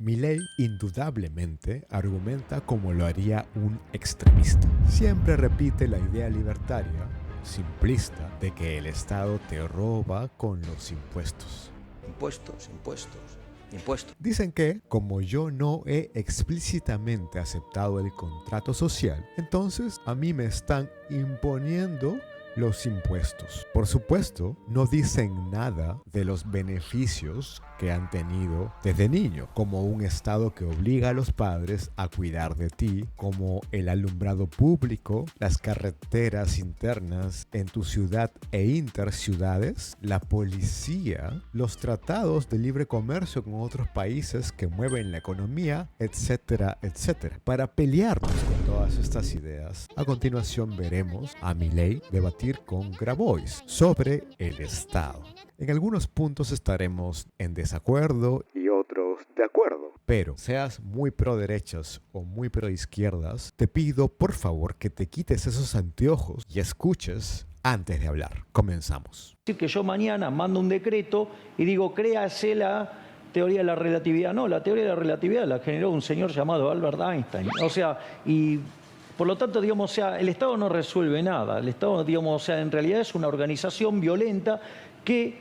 Milei indudablemente argumenta como lo haría un extremista. Siempre repite la idea libertaria, simplista, de que el Estado te roba con los impuestos. Impuestos, impuestos, impuestos. Dicen que, como yo no he explícitamente aceptado el contrato social, entonces a mí me están imponiendo los impuestos. Por supuesto, no dicen nada de los beneficios que han tenido desde niño, como un estado que obliga a los padres a cuidar de ti, como el alumbrado público, las carreteras internas en tu ciudad e interciudades, la policía, los tratados de libre comercio con otros países que mueven la economía, etcétera, etcétera. Para pelearnos con todas estas ideas, a continuación veremos a Milei debatir con Grabois sobre el Estado. En algunos puntos estaremos en desacuerdo y otros de acuerdo. Pero seas muy pro derechas o muy pro izquierdas, te pido por favor que te quites esos anteojos y escuches antes de hablar. Comenzamos. Es decir, que yo mañana mando un decreto y digo, créase la teoría de la relatividad. No, la teoría de la relatividad la generó un señor llamado Albert Einstein. O sea, y por lo tanto, digamos, o sea, el Estado no resuelve nada. El Estado, digamos, o sea, en realidad es una organización violenta que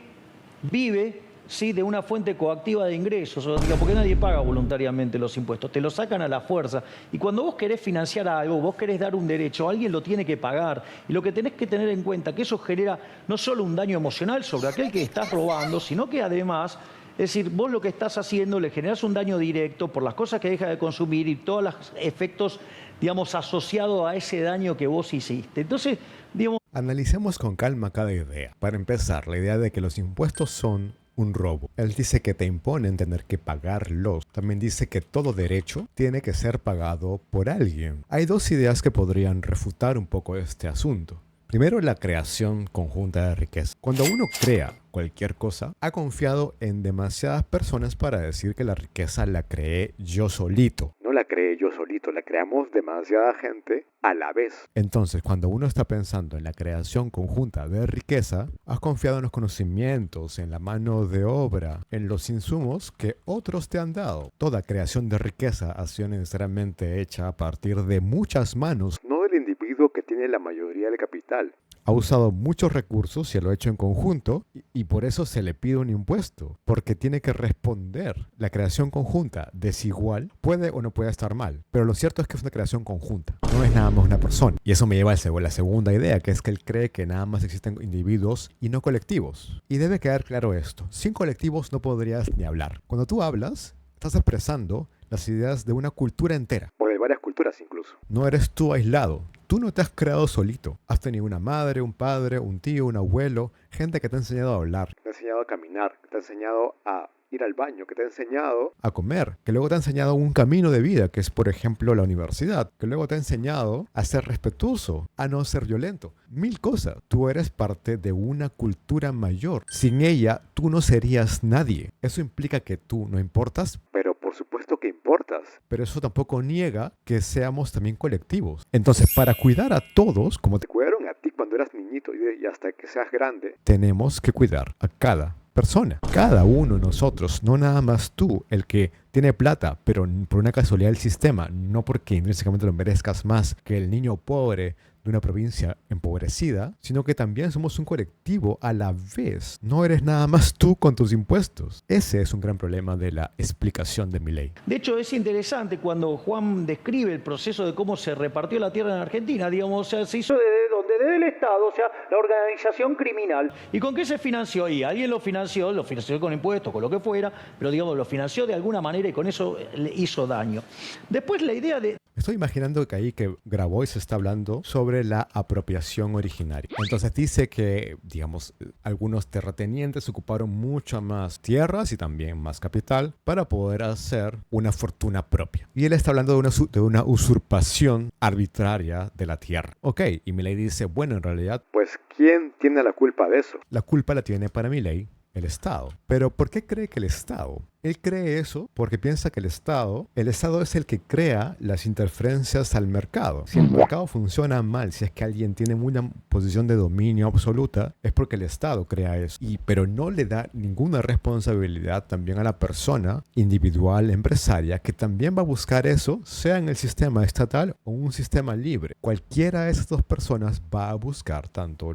vive, sí, de una fuente coactiva de ingresos, o sea, porque nadie paga voluntariamente los impuestos, te lo sacan a la fuerza. Y cuando vos querés financiar algo, vos querés dar un derecho, alguien lo tiene que pagar. Y lo que tenés que tener en cuenta es que eso genera no solo un daño emocional sobre aquel que estás robando, sino que además, es decir, vos lo que estás haciendo le generás un daño directo por las cosas que deja de consumir y todos los efectos, digamos, asociados a ese daño que vos hiciste. Entonces, digamos... Analicemos con calma cada idea. Para empezar, la idea de que los impuestos son un robo. Él dice que te imponen tener que pagarlos. También dice que todo derecho tiene que ser pagado por alguien. Hay dos ideas que podrían refutar un poco este asunto. Primero, la creación conjunta de riqueza. Cuando uno crea cualquier cosa, ha confiado en demasiadas personas para decir que la riqueza la creé yo solito. No la creé yo solito, la creamos demasiada gente a la vez. Entonces, cuando uno está pensando en la creación conjunta de riqueza, has confiado en los conocimientos, en la mano de obra, en los insumos que otros te han dado. Toda creación de riqueza ha sido necesariamente hecha a partir de muchas manos, no del individuo que tiene la mayoría del capital. Ha usado muchos recursos y lo ha hecho en conjunto y por eso se le pide un impuesto, porque tiene que responder. La creación conjunta desigual puede o no puede estar mal, pero lo cierto es que es una creación conjunta, no es nada más una persona. Y eso me lleva a la segunda idea, que es que él cree que nada más existen individuos y no colectivos. Y debe quedar claro esto, sin colectivos no podrías ni hablar. Cuando tú hablas, estás expresando las ideas de una cultura entera. O de varias culturas incluso. No eres tú aislado. Tú no te has creado solito. Has tenido una madre, un padre, un tío, un abuelo, gente que te ha enseñado a hablar, que te ha enseñado a caminar, que te ha enseñado a ir al baño, que te ha enseñado a comer, que luego te ha enseñado un camino de vida, que es por ejemplo la universidad, que luego te ha enseñado a ser respetuoso, a no ser violento. Mil cosas. Tú eres parte de una cultura mayor. Sin ella, tú no serías nadie. Eso implica que tú no importas, pero por supuesto que importas. Pero eso tampoco niega que seamos también colectivos. Entonces, para cuidar a todos, como te cuidaron a ti cuando eras niñito y hasta que seas grande, tenemos que cuidar a cada persona. Cada uno de nosotros, no nada más tú, el que tiene plata, pero por una casualidad del sistema, no porque intrínsecamente lo merezcas más que el niño pobre de una provincia empobrecida, sino que también somos un colectivo a la vez. No eres nada más tú con tus impuestos. Ese es un gran problema de la explicación de Milei. De hecho, es interesante cuando Juan describe el proceso de cómo se repartió la tierra en Argentina, digamos, o sea, se hizo desde el Estado, o sea, la organización criminal. ¿Y con qué se financió? Y alguien lo financió con impuestos, con lo que fuera, pero digamos, lo financió de alguna manera y con eso le hizo daño. Después la idea de... Estoy imaginando que ahí que Grabois está hablando sobre la apropiación originaria. Entonces dice que, digamos, algunos terratenientes ocuparon mucho más tierras y también más capital para poder hacer una fortuna propia. Y él está hablando de una usurpación arbitraria de la tierra. Ok, y Milei dice, bueno, en realidad, pues, ¿quién tiene la culpa de eso? La culpa la tiene para Milei el Estado. Pero ¿por qué cree que el Estado? Él cree eso porque piensa que el Estado es el que crea las interferencias al mercado. Si el mercado funciona mal, si es que alguien tiene una posición de dominio absoluta, es porque el Estado crea eso. Pero no le da ninguna responsabilidad también a la persona individual, empresaria, que también va a buscar eso, sea en el sistema estatal o un sistema libre. Cualquiera de esas dos personas va a buscar, tanto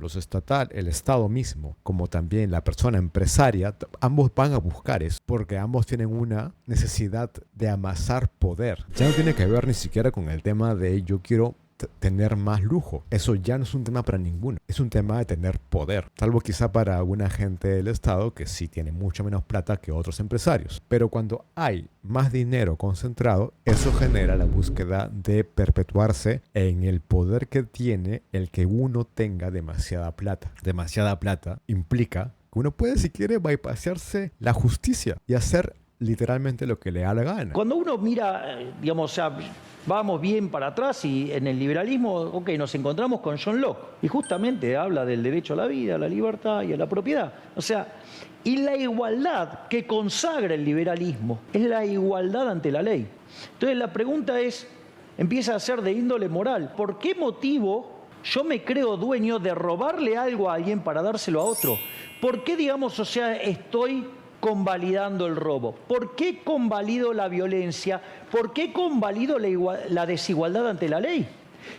el Estado mismo, como también la persona empresaria, ambos van a buscar eso, porque ambos tienen una necesidad de amasar poder. Ya no tiene que ver ni siquiera con el tema de yo quiero tener más lujo. Eso ya no es un tema para ninguno. Es un tema de tener poder. Salvo quizá para alguna gente del Estado que sí tiene mucho menos plata que otros empresarios. Pero cuando hay más dinero concentrado, eso genera la búsqueda de perpetuarse en el poder que tiene el que uno tenga demasiada plata. Demasiada plata implica que uno puede, si quiere, bypassarse la justicia y hacer literalmente lo que le da la gana. Cuando uno mira, digamos, o sea, vamos bien para atrás y en el liberalismo, nos encontramos con John Locke y justamente habla del derecho a la vida, a la libertad y a la propiedad. O sea, y la igualdad que consagra el liberalismo es la igualdad ante la ley. Entonces la pregunta empieza a ser de índole moral. ¿Por qué motivo yo me creo dueño de robarle algo a alguien para dárselo a otro? ¿Por qué, estoy convalidando el robo? ¿Por qué convalido la violencia? ¿Por qué convalido la desigualdad ante la ley?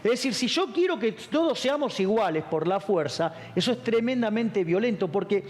Es decir, si yo quiero que todos seamos iguales por la fuerza, eso es tremendamente violento, porque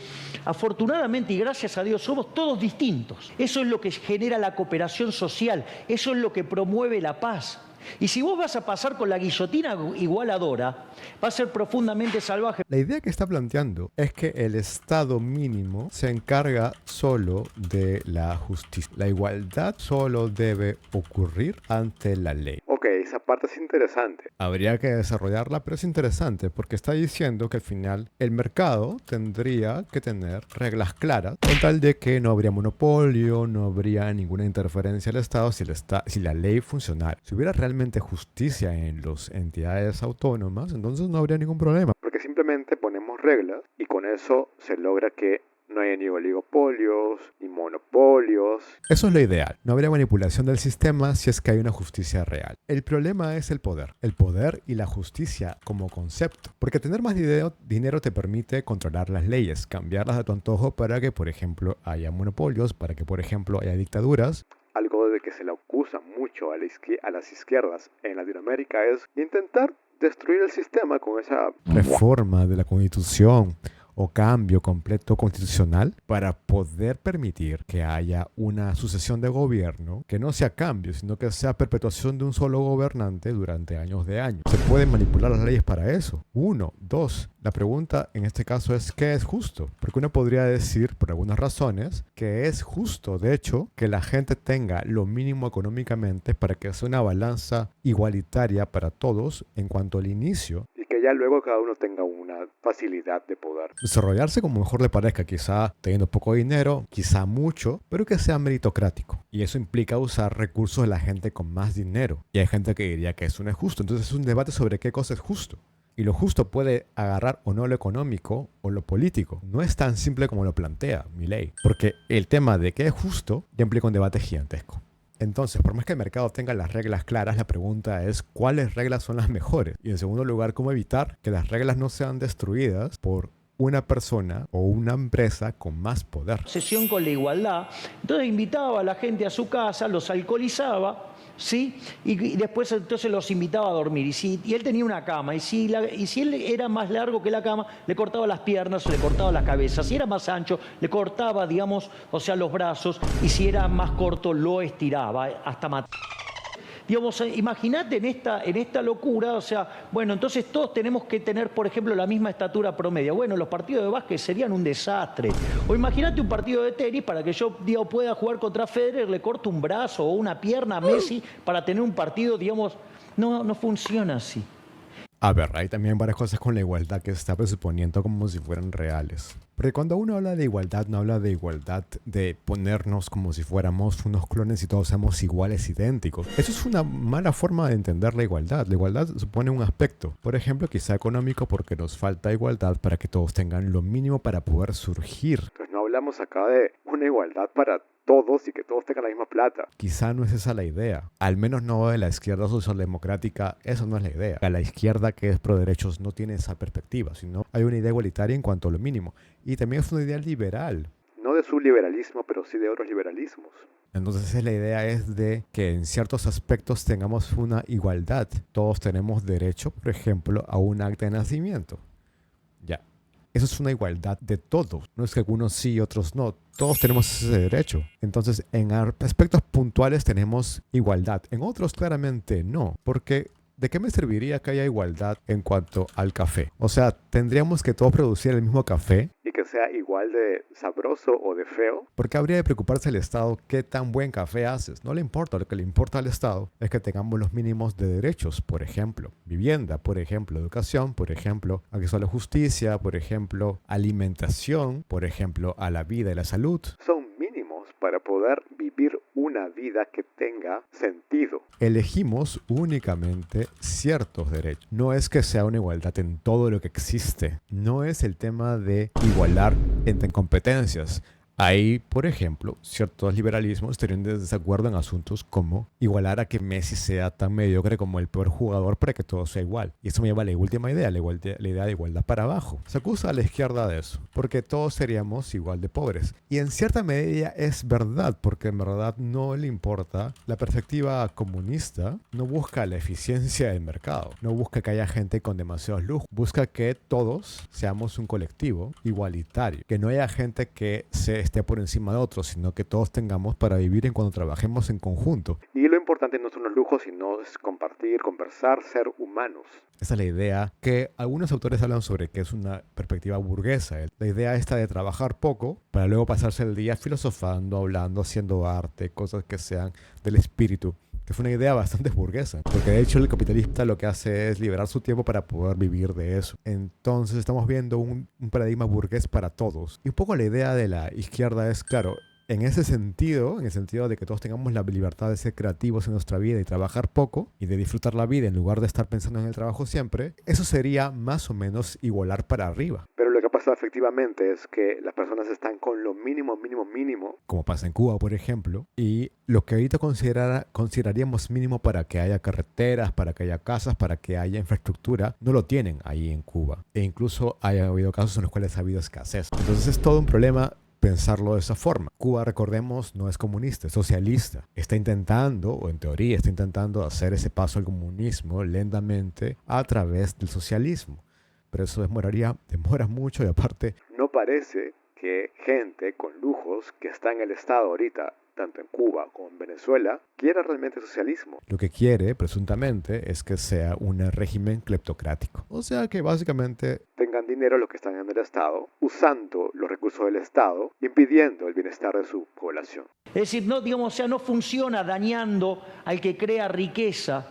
afortunadamente y gracias a Dios somos todos distintos. Eso es lo que genera la cooperación social, eso es lo que promueve la paz. Y si vos vas a pasar con la guillotina igualadora, va a ser profundamente salvaje. La idea que está planteando es que el Estado mínimo se encarga solo de la justicia. La igualdad solo debe ocurrir ante la ley. Ok, esa parte es interesante. Habría que desarrollarla, pero es interesante porque está diciendo que al final el mercado tendría que tener reglas claras con tal de que no habría monopolio, no habría ninguna interferencia del Estado si la ley funcionara. Si hubiera realmente justicia en las entidades autónomas, entonces no habría ningún problema. Porque simplemente ponemos reglas y con eso se logra que no haya ni oligopolios, ni monopolios. Eso es lo ideal. No habría manipulación del sistema si es que hay una justicia real. El problema es el poder. El poder y la justicia como concepto. Porque tener más dinero te permite controlar las leyes, cambiarlas a tu antojo para que, por ejemplo, haya monopolios, para que, por ejemplo, haya dictaduras. Algo de que se le acusa mucho a las izquierdas en Latinoamérica es intentar destruir el sistema con esa reforma de la Constitución o cambio completo constitucional para poder permitir que haya una sucesión de gobierno que no sea cambio, sino que sea perpetuación de un solo gobernante durante años de años. Se pueden manipular las leyes para eso. 1, 2. La pregunta en este caso es ¿qué es justo? Porque uno podría decir, por algunas razones, que es justo, de hecho, que la gente tenga lo mínimo económicamente para que sea una balanza igualitaria para todos en cuanto al inicio. Y que ya luego cada uno tenga una facilidad de poder desarrollarse como mejor le parezca, quizá teniendo poco dinero, quizá mucho, pero que sea meritocrático. Y eso implica usar recursos de la gente con más dinero. Y hay gente que diría que eso no es justo. Entonces es un debate sobre qué cosa es justo. Y lo justo puede agarrar o no lo económico o lo político. No es tan simple como lo plantea Milei. Porque el tema de qué es justo ya implica un debate gigantesco. Entonces, por más que el mercado tenga las reglas claras, la pregunta es ¿cuáles reglas son las mejores? Y en segundo lugar, ¿cómo evitar que las reglas no sean destruidas por una persona o una empresa con más poder? Obsesión con la igualdad. Entonces invitaba a la gente a su casa, los alcoholizaba, ¿sí? Y después entonces los invitaba a dormir. Y él tenía una cama. Y si él era más largo que la cama, le cortaba las piernas o le cortaba la cabeza. Si era más ancho, le cortaba, los brazos. Y si era más corto, lo estiraba hasta matar. Imagínate en esta locura, entonces todos tenemos que tener, por ejemplo, la misma estatura promedio. Bueno, los partidos de básquet serían un desastre. O imagínate un partido de tenis para que yo pueda jugar contra Federer, le corto un brazo o una pierna a Messi para tener un partido, no funciona así. A ver, hay también varias cosas con la igualdad que se está presuponiendo como si fueran reales. Porque cuando uno habla de igualdad, no habla de igualdad de ponernos como si fuéramos unos clones y todos seamos iguales, idénticos. Eso es una mala forma de entender la igualdad. La igualdad supone un aspecto, por ejemplo, quizá económico, porque nos falta igualdad para que todos tengan lo mínimo para poder surgir. Entonces no hablamos acá de una igualdad para todos y que todos tengan la misma plata. Quizá no es esa la idea. Al menos no de la izquierda socialdemocrática, eso no es la idea. La izquierda que es pro derechos no tiene esa perspectiva, sino hay una idea igualitaria en cuanto a lo mínimo. Y también es una idea liberal. No de su liberalismo, pero sí de otros liberalismos. Entonces la idea es de que en ciertos aspectos tengamos una igualdad. Todos tenemos derecho, por ejemplo, a un acta de nacimiento. Ya. Eso es una igualdad de todos. No es que algunos sí y otros no. Todos tenemos ese derecho. Entonces, en aspectos puntuales tenemos igualdad. En otros, claramente no. Porque, ¿de qué me serviría que haya igualdad en cuanto al café? O sea, ¿tendríamos que todos producir el mismo café? ¿Y que sea igual de sabroso o de feo? Porque habría de preocuparse el Estado qué tan buen café haces. No le importa. Lo que le importa al Estado es que tengamos los mínimos de derechos. Por ejemplo, vivienda. Por ejemplo, educación. Por ejemplo, acceso a la justicia. Por ejemplo, alimentación. Por ejemplo, a la vida y la salud. Son mínimos para poder vivir una vida que tenga sentido. Elegimos únicamente ciertos derechos. No es que sea una igualdad en todo lo que existe. No es el tema de igualar entre competencias. Hay, por ejemplo, ciertos liberalismos estarían de desacuerdo en asuntos como igualar a que Messi sea tan mediocre como el peor jugador para que todo sea igual. Y eso me lleva a la última idea, la idea de igualdad para abajo. Se acusa a la izquierda de eso, porque todos seríamos igual de pobres. Y en cierta medida es verdad, porque en verdad no le importa. La perspectiva comunista no busca la eficiencia del mercado, no busca que haya gente con demasiados lujos, busca que todos seamos un colectivo igualitario, que no haya gente que se esté por encima de otros, sino que todos tengamos para vivir en cuando trabajemos en conjunto. Y lo importante no son los lujos, sino es compartir, conversar, ser humanos. Esa es la idea que algunos autores hablan sobre que es una perspectiva burguesa. La idea esta de trabajar poco para luego pasarse el día filosofando, hablando, haciendo arte, cosas que sean del espíritu. Que fue una idea bastante burguesa, porque de hecho el capitalista lo que hace es liberar su tiempo para poder vivir de eso. Entonces estamos viendo un paradigma burgués para todos. Y un poco la idea de la izquierda es, claro, en ese sentido, en el sentido de que todos tengamos la libertad de ser creativos en nuestra vida y trabajar poco y de disfrutar la vida en lugar de estar pensando en el trabajo siempre, eso sería más o menos igualar para arriba. Pero lo que pasa efectivamente es que las personas están con lo mínimo, como pasa en Cuba, por ejemplo, y lo que ahorita consideraríamos mínimo para que haya carreteras, para que haya casas, para que haya infraestructura, no lo tienen ahí en Cuba. E incluso ha habido casos en los cuales ha habido escasez. Entonces es todo un problema pensarlo de esa forma. Cuba, recordemos, no es comunista, es socialista. Está intentando, o en teoría está intentando hacer ese paso al comunismo lentamente a través del socialismo. Pero eso demora mucho y aparte no parece que gente con lujos que está en el Estado ahorita, tanto en Cuba como en Venezuela, quiera realmente socialismo. Lo que quiere, presuntamente, es que sea un régimen cleptocrático. O sea que básicamente tengan dinero los que están en el Estado, usando los recursos del Estado, impidiendo el bienestar de su población. Es decir, no, digamos, o sea, no funciona dañando al que crea riqueza.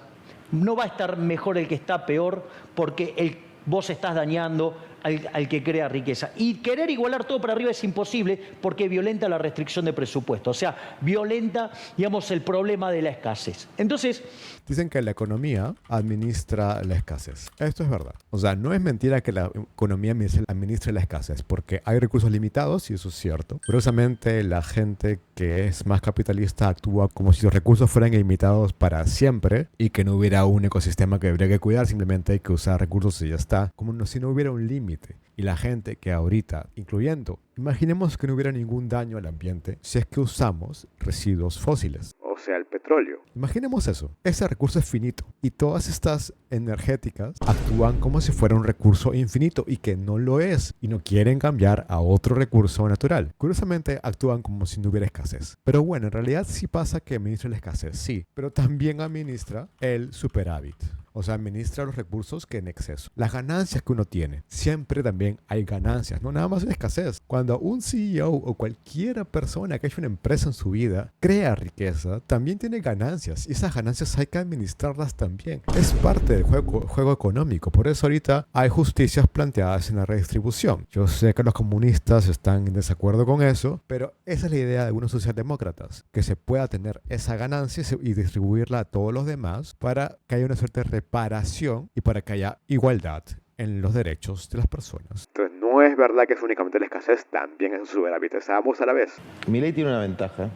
No va a estar mejor el que está peor porque vos estás dañando al que crea riqueza. Y querer igualar todo para arriba es imposible porque violenta la restricción de presupuesto. O sea, violenta, digamos, el problema de la escasez. Entonces, dicen que la economía administra la escasez. Esto es verdad. O sea, no es mentira que la economía administre la escasez, porque hay recursos limitados y eso es cierto. Curiosamente, la gente que es más capitalista actúa como si los recursos fueran ilimitados para siempre y que no hubiera un ecosistema que habría que cuidar, simplemente hay que usar recursos y ya está. Como si no hubiera un límite. Y la gente que ahorita, incluyendo, imaginemos que no hubiera ningún daño al ambiente si es que usamos residuos fósiles. O sea, el petróleo. Imaginemos eso. Ese recurso es finito. Y todas estas energéticas actúan como si fuera un recurso infinito y que no lo es. Y no quieren cambiar a otro recurso natural. Curiosamente, actúan como si no hubiera escasez. Pero bueno, en realidad sí pasa que administra la escasez, sí. Pero también administra el superávit. O sea, administra los recursos que en exceso. Las ganancias que uno tiene. Siempre también hay ganancias, no nada más en escasez. Cuando un CEO o cualquier persona que ha hecho una empresa en su vida crea riqueza, también tiene ganancias. Y esas ganancias hay que administrarlas también. Es parte del juego económico. Por eso ahorita hay justicias planteadas en la redistribución. Yo sé que los comunistas están en desacuerdo con eso, pero esa es la idea de algunos socialdemócratas. Que se pueda tener esa ganancia y distribuirla a todos los demás para que haya una suerte de reparación y para que haya igualdad en los derechos de las personas. Entonces no no es verdad que es únicamente la escasez, también es su superávit, es ambos a la vez. Milei tiene una ventaja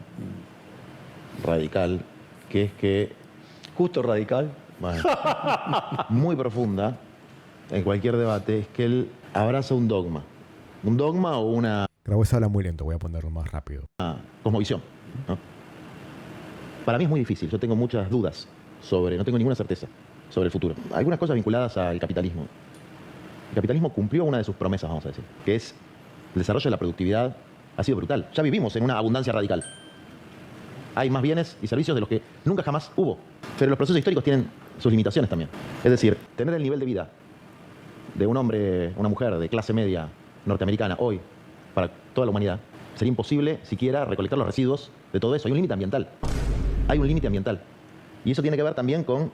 radical, que es que, Justo radical. bueno, muy profunda en cualquier debate, es que él abraza un dogma. Un dogma o una Grabois habla muy lento, voy a ponerlo más rápido. cosmovisión, ¿no? Para mí es muy difícil, yo tengo muchas dudas no tengo ninguna certeza sobre el futuro. Algunas cosas vinculadas al capitalismo. El capitalismo cumplió una de sus promesas, vamos a decir, que es el desarrollo de la productividad ha sido brutal. Ya vivimos en una abundancia radical. Hay más bienes y servicios de los que nunca jamás hubo. Pero los procesos históricos tienen sus limitaciones también. Es decir, tener el nivel de vida de un hombre, una mujer de clase media norteamericana hoy para toda la humanidad, sería imposible siquiera recolectar los residuos de todo eso. Hay un límite ambiental. Hay un límite ambiental. Y eso tiene que ver también con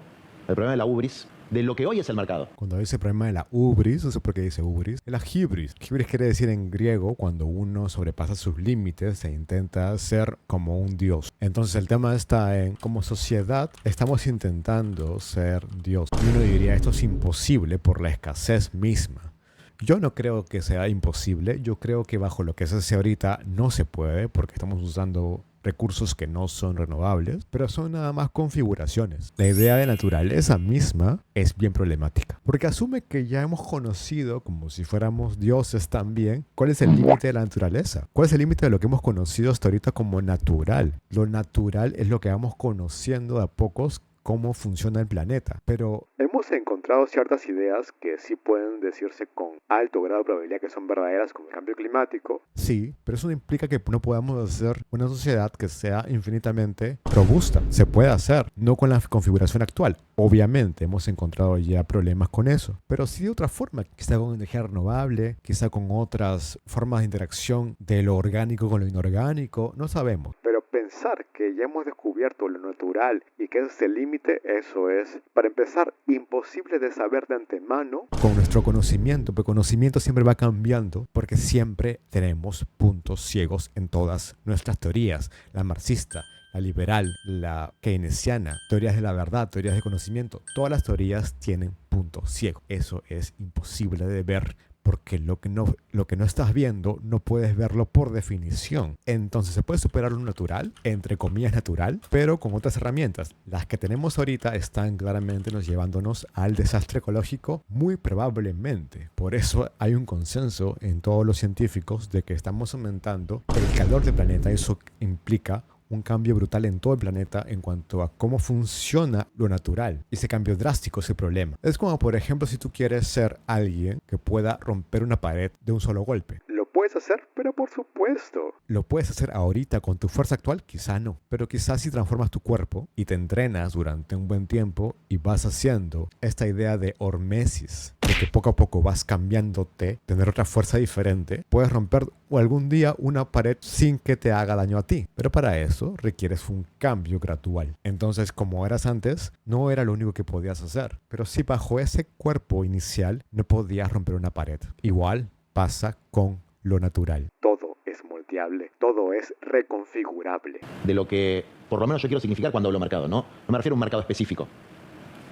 el problema de la ubris, de lo que hoy es el mercado. Cuando dice problema de la ubris, no sé por qué dice ubris, es la hibris. Hibris quiere decir en griego cuando uno sobrepasa sus límites e intenta ser como un dios. Entonces el tema está en, como sociedad, estamos intentando ser dios. Y uno diría, esto es imposible por la escasez misma. Yo no creo que sea imposible, yo creo que bajo lo que se hace ahorita no se puede porque estamos usando recursos que no son renovables, pero son nada más configuraciones. La idea de naturaleza misma es bien problemática, porque asume que ya hemos conocido, como si fuéramos dioses también, cuál es el límite de la naturaleza, cuál es el límite de lo que hemos conocido hasta ahorita como natural. Lo natural es lo que vamos conociendo de a pocos cómo funciona el planeta, pero hemos encontrado ciertas ideas que sí pueden decirse con alto grado de probabilidad que son verdaderas, como el cambio climático. Sí, pero eso no implica que no podamos hacer una sociedad que sea infinitamente robusta. Se puede hacer, no con la configuración actual. Obviamente hemos encontrado ya problemas con eso, pero sí de otra forma, quizá con energía renovable, quizá con otras formas de interacción de lo orgánico con lo inorgánico, no sabemos. Pero pensar que ya hemos descubierto lo natural y que ese es el límite, eso es, para empezar, imposible de saber de antemano. Con nuestro conocimiento, pero el conocimiento siempre va cambiando porque siempre tenemos puntos ciegos en todas nuestras teorías. La marxista, la liberal, la keynesiana, teorías de la verdad, teorías de conocimiento, todas las teorías tienen puntos ciegos. Eso es imposible de ver porque lo que no estás viendo no puedes verlo por definición. Entonces se puede superar lo natural, entre comillas natural, pero con otras herramientas. Las que tenemos ahorita están claramente llevándonos al desastre ecológico muy probablemente. Por eso hay un consenso en todos los científicos de que estamos aumentando el calor del planeta. Eso implica un cambio brutal en todo el planeta en cuanto a cómo funciona lo natural. Y ese cambio drástico es el problema. Es como, por ejemplo, si tú quieres ser alguien que pueda romper una pared de un solo golpe. Lo puedes hacer, pero por supuesto. Lo puedes hacer ahorita con tu fuerza actual, quizá no. Pero quizás si transformas tu cuerpo y te entrenas durante un buen tiempo y vas haciendo esta idea de hormesis, de que poco a poco vas cambiándote, tener otra fuerza diferente, puedes romper algún día una pared sin que te haga daño a ti. Pero para eso requieres un cambio gradual. Entonces, como eras antes, no era lo único que podías hacer. Pero si bajo ese cuerpo inicial no podías romper una pared. Igual pasa con lo natural. Todo es moldeable, todo es reconfigurable. De lo que, por lo menos yo quiero significar cuando hablo mercado, ¿no? No me refiero a un mercado específico,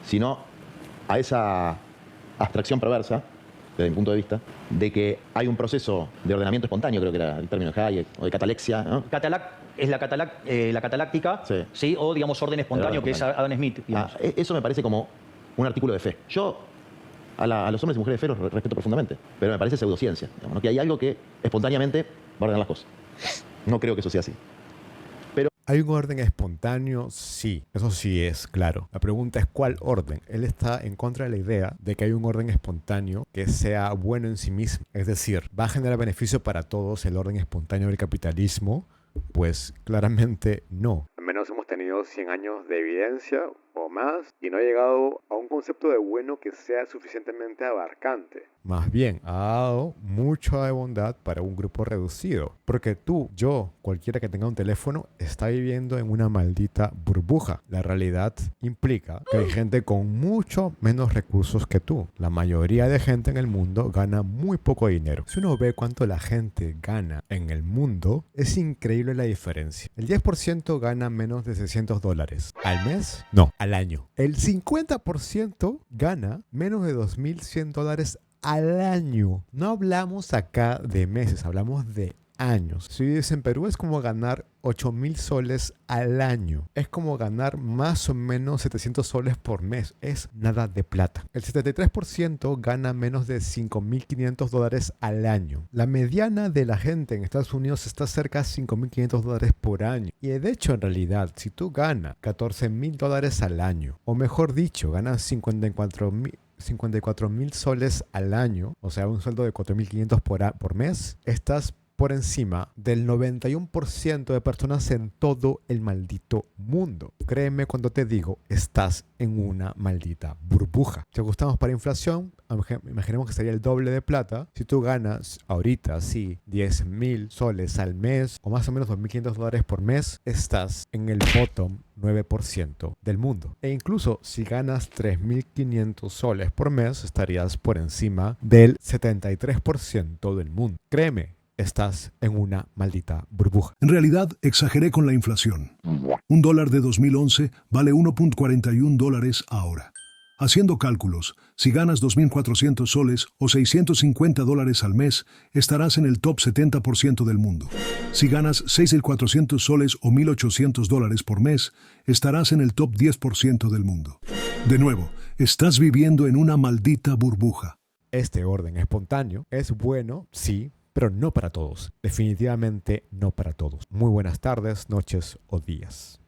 sino a esa abstracción perversa, desde mi punto de vista, de que hay un proceso de ordenamiento espontáneo, creo que era el término de Hayek, o de catalexia, ¿no? Es la cataláctica, Sí. ¿sí? O digamos orden espontáneo, que es Adam Smith. Eso me parece como un artículo de fe. Yo a los hombres y mujeres de fe los respeto profundamente, pero me parece pseudociencia, digamos, ¿no? Que hay algo que espontáneamente va a ordenar las cosas. No creo que eso sea así. ¿Hay un orden espontáneo? Sí, eso sí es claro. La pregunta es ¿cuál orden? Él está en contra de la idea de que hay un orden espontáneo que sea bueno en sí mismo. Es decir, ¿va a generar beneficio para todos el orden espontáneo del capitalismo? Pues claramente no. Al menos hemos tenido 100 años de evidencia o más y no ha llegado a un concepto de bueno que sea suficientemente abarcante. Más bien, ha dado mucha de bondad para un grupo reducido. Porque tú, yo, cualquiera que tenga un teléfono, está viviendo en una maldita burbuja. La realidad implica que hay gente con mucho menos recursos que tú. La mayoría de gente en el mundo gana muy poco dinero. Si uno ve cuánto la gente gana en el mundo, es increíble la diferencia. El 10% gana menos de $600. ¿Al mes? No, al año. El 50% gana menos de $2.100 al año. No hablamos acá de meses, hablamos de años. Si vives en Perú es como ganar 8.000 soles al año. Es como ganar más o menos 700 soles por mes. Es nada de plata. El 73% gana menos de 5.500 dólares al año. La mediana de la gente en Estados Unidos está cerca de 5.500 dólares por año. Y de hecho, en realidad, si tú ganas 14.000 dólares al año, o mejor dicho, ganas 54.000 soles al año, o sea, un sueldo de 4.500 por mes, estás por encima del 91% de personas en todo el maldito mundo. Créeme cuando te digo, estás en una maldita burbuja. Si ajustamos para inflación, imaginemos que sería el doble de plata. Si tú ganas ahorita, sí, 10.000 soles al mes, o más o menos 2.500 dólares por mes, estás en el bottom 9% del mundo. E incluso si ganas 3.500 soles por mes, estarías por encima del 73% del mundo. Créeme, estás en una maldita burbuja. En realidad, exageré con la inflación. Un dólar de 2011 vale 1.41 dólares ahora. Haciendo cálculos, si ganas 2.400 soles o 650 dólares al mes, estarás en el top 70% del mundo. Si ganas 6.400 soles o 1.800 dólares por mes, estarás en el top 10% del mundo. De nuevo, estás viviendo en una maldita burbuja. Este orden espontáneo es bueno, sí, pero no para todos. Definitivamente no para todos. Muy buenas tardes, noches o días.